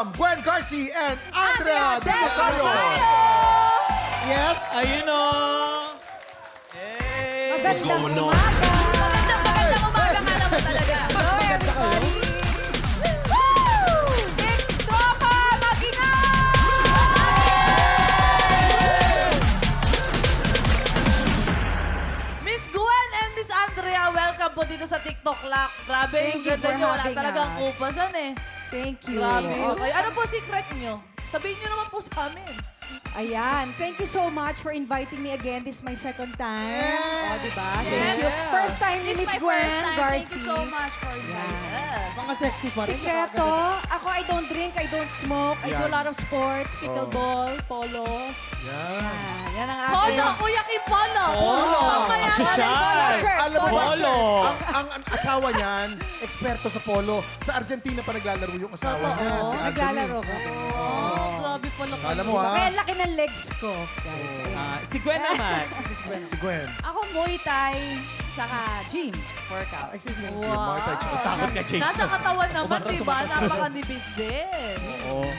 Gwen Garcia and Andrea Del Rosario. Yes. Ayun o. Hey. Magandang umaga. Magandang umaga nga naman talaga. Mas maganda kayo. Woo! Big Tropa, Miss Gwen and Miss Andrea, welcome po dito sa TikTok Lock. Grabe, Thank yung you ganda for nyo. Wala having talagang us. kupasan eh. Thank you. Grabe. Oh, Okay. Ano po secret nyo? Sabihin nyo naman po sa amin. Ayan. Thank you so much for inviting me again. This is my second time. Yeah. Oh, diba? Yes. Thank you. First time ni This is Miss my Gwen first time. Garcia. Thank you so much for inviting us. Mga sexy pa rin. Sikreto, ako I don't drink, I don't smoke, I do a Yan. lot of sports, pickleball, polo. Yan. Yan ang Polo, aking... Kuya Kim Polo. Polo. Mamaya ka Sosyal. na. Alam mo ba, Polo. ang asawa niyan, eksperto sa polo. Sa Argentina pa naglalaro yung asawa Totoo. niya. Si Anthony. Naglalaro ko. Oh, grabe pala kayo. Alam mo ha? Kaya laki ng legs ko, guys. Si Gwen naman. Si Gwen. Ako Muay Thai, saka gym, workout. Excuse me. Wow. Takot ka, Jason. Nasa katawan naman, Umatras, diba? umatras. Napakanibis din. Oo.